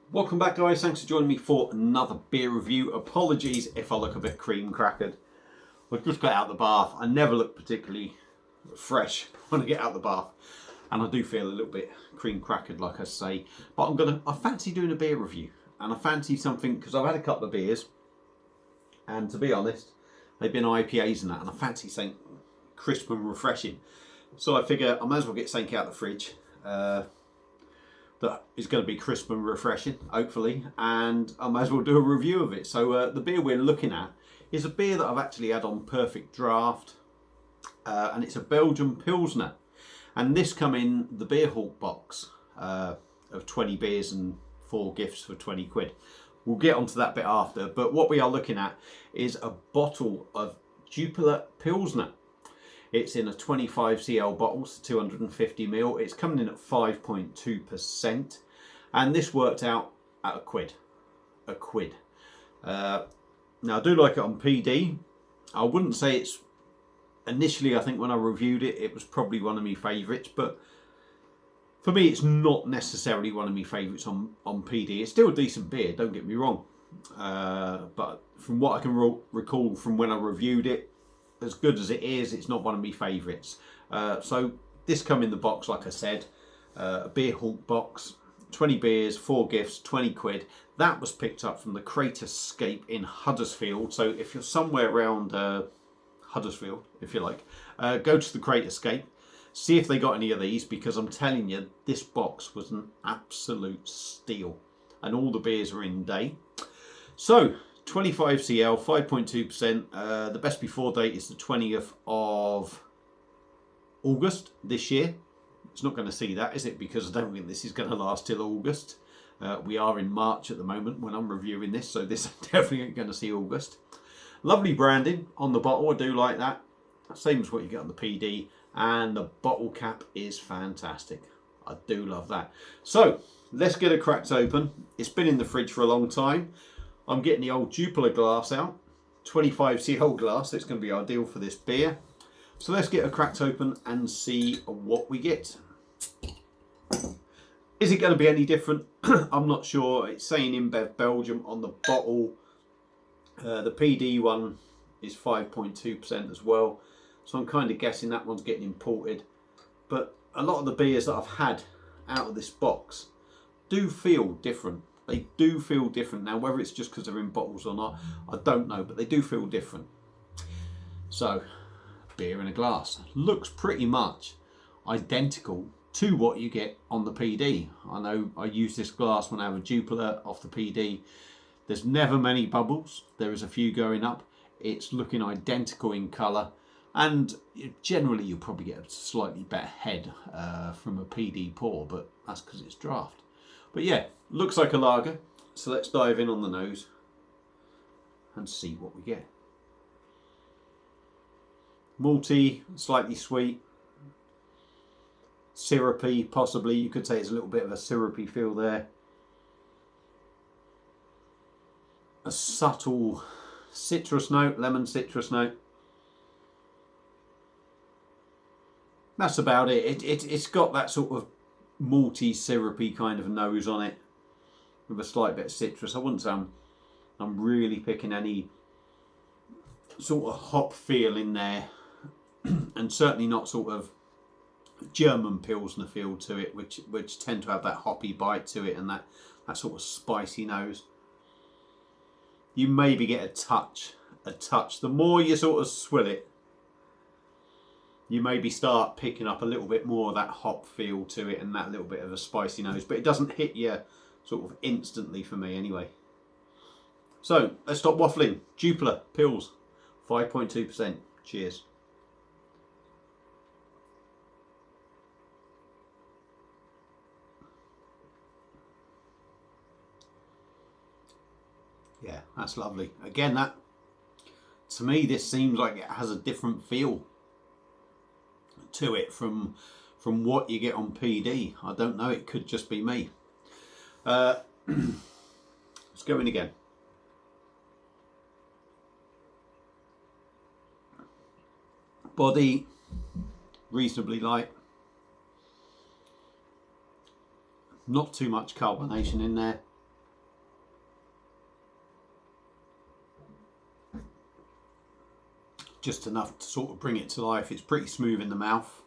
Welcome back, guys. Thanks for joining me for another beer review. Apologies if I look a bit cream crackered. I've just got out of the bath. I never look particularly fresh when I get out of the bath, and I do feel a little bit cream crackered, like I say. But I fancy doing a beer review, and I fancy something because I've had a couple of beers, and to be honest, they've been IPAs and that, and I fancy something crisp and refreshing. So I figure I might as well get something out of the fridge. That is going to be crisp and refreshing, hopefully, and I might as well do a review of it. So the beer we're looking at is a beer that I've actually had on Perfect Draft, and it's a Belgian Pilsner, and this come in the Beer Hawk box of 20 beers and 4 gifts for 20 quid. We'll get onto that bit after, but what we are looking at is a bottle of Jupiler Pilsner. It's in a 25cl bottle, so 250ml. It's coming in at 5.2%, and this worked out at a quid. Now I do like it on PD. I wouldn't say it's initially. I think when I reviewed it, it was probably one of my favourites, but for me, it's not necessarily one of my favourites on PD. It's still a decent beer. Don't get me wrong, but from what I can recall from when I reviewed it, as good as it is, it's not one of my favourites. So this come in the box, like I said, a Beer Hawk box, 20 beers, 4 gifts, 20 quid. That was picked up from the Craterscape in Huddersfield. So if you're somewhere around Huddersfield, if you like, go to the Craterscape, see if they got any of these, because I'm telling you, this box was an absolute steal, and all the beers are in date. So 25cl, 5.2%. The best before date is the 20th of August this year. It's not going to see that, is it? Because I don't think this is going to last till August. We are in March at the moment when I'm reviewing this, so this definitely ain't going to see August. Lovely branding on the bottle. I do like that. Same as what you get on the PD. And the bottle cap is fantastic. I do love that. So let's get it cracked open. It's been in the fridge for a long time. I'm getting the old Jupiler glass out, 25cl glass, so it's going to be ideal for this beer. So let's get it cracked open and see what we get. Is it going to be any different? I'm not sure. It's saying Inbev Belgium on the bottle. The PD one is 5.2% as well. So I'm kind of guessing that one's getting imported. But a lot of the beers that I've had out of this box do feel different. They do feel different. Now, whether it's just because they're in bottles or not, I don't know, but they do feel different. So, beer in a glass. Looks pretty much identical to what you get on the PD. I know I use this glass when I have a Jupiler off the PD. There's never many bubbles. There is a few going up. It's looking identical in colour. And generally, you'll probably get a slightly better head from a PD pour, but that's because it's draft. But yeah, looks like a lager. So let's dive in on the nose and see what we get. Malty, slightly sweet, syrupy, possibly. You could say it's a little bit of a syrupy feel there. A subtle citrus note, lemon citrus note. That's about it. It's got that sort of malty, syrupy kind of nose on it with a slight bit of citrus. I wouldn't say I'm really picking any sort of hop feel in there, and certainly not sort of German Pilsner feel to it, which tend to have that hoppy bite to it and that sort of spicy nose. You maybe get a touch. The more you sort of swill it, you maybe start picking up a little bit more of that hop feel to it and that little bit of a spicy nose, but it doesn't hit you sort of instantly for me anyway. So let's stop waffling. Jupiler Pils, 5.2%. Cheers. Yeah, that's lovely. Again, that to me, this seems like it has a different feel to it from what you get on PD. I don't know, it could just be me. Let's go in again. Body reasonably light, not too much carbonation in there. just enough to sort of bring it to life. It's pretty smooth in the mouth.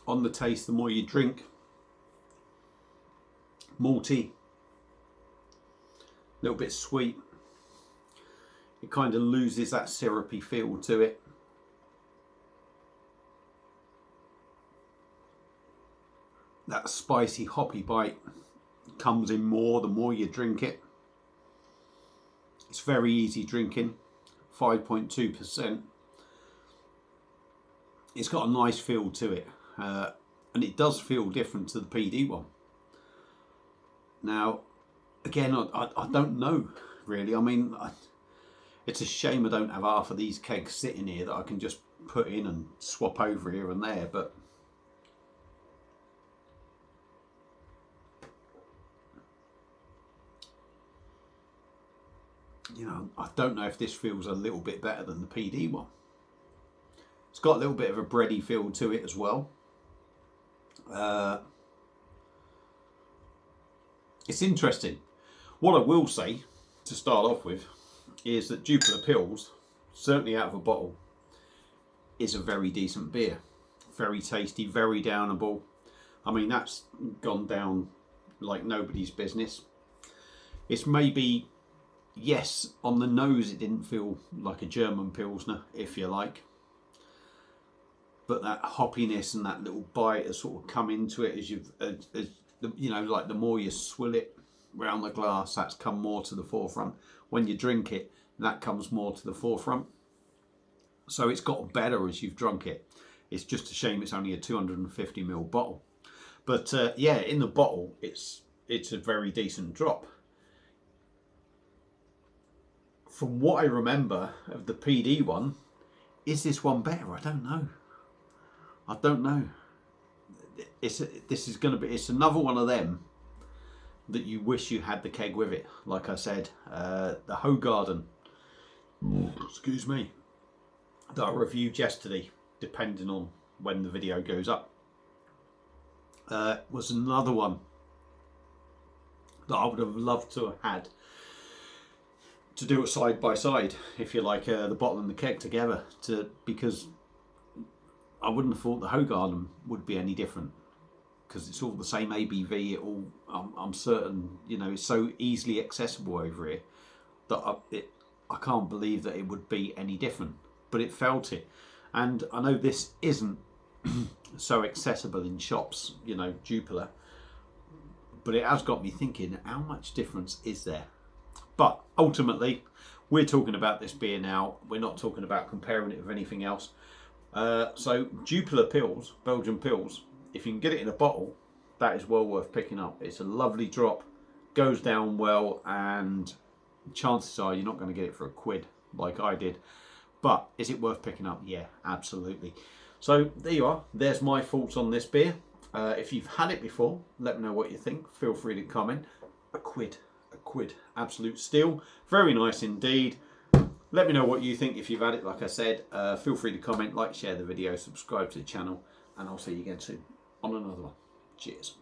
On the taste, the more you drink, malty, a little bit sweet. It kind of loses that syrupy feel to it. That spicy hoppy bite comes in more the more you drink it. It's very easy drinking, 5.2%. It's got a nice feel to it, and it does feel different to the PD one. Now, again, I don't know really. I mean, it's a shame I don't have half of these kegs sitting here that I can just put in and swap over here and there, but you know, I don't know if this feels a little bit better than the PD one. It's got a little bit of a bready feel to it as well. It's interesting. What I will say to start off with is that Jupiler Pils, certainly out of a bottle, is a very decent beer. Very tasty, very downable. I mean, that's gone down like nobody's business. It's maybe, yes, on the nose it didn't feel like a German Pilsner, if you like. But that hoppiness and that little bite has sort of come into it as you've, you know, like the more you swill it round the glass, that's come more to the forefront. When you drink it, that comes more to the forefront. So it's got better as you've drunk it. It's just a shame it's only a 250ml bottle. But yeah, in the bottle, it's a very decent drop. From what I remember of the PD one, is this one better? I don't know. I don't know. It's another one of them that you wish you had the keg with it. Like I said, the Hoegaarden, excuse me, that I reviewed yesterday, depending on when the video goes up, was another one that I would have loved to have had to do it side by side, if you like, the bottle and the keg together, because I wouldn't have thought the Hoegaarden would be any different, because it's all the same ABV. I'm certain, you know, it's so easily accessible over here that I can't believe that it would be any different. But it felt it, and I know this isn't so accessible in shops, you know, Jupiler, but it has got me thinking, how much difference is there? But ultimately, we're talking about this beer now. We're not talking about comparing it with anything else. So Jupiler Pils, Belgian Pils, if you can get it in a bottle, that is well worth picking up. It's a lovely drop, goes down well, and chances are you're not going to get it for £1 like I did. But is it worth picking up? Yeah, absolutely. So there you are. There's my thoughts on this beer. If you've had it before, let me know what you think. Feel free to comment. £1. Absolute steal. Very nice indeed. Let me know what you think if you've had it. Like I said, feel free to comment, like, share the video, subscribe to the channel, and I'll see you again soon on another one. Cheers.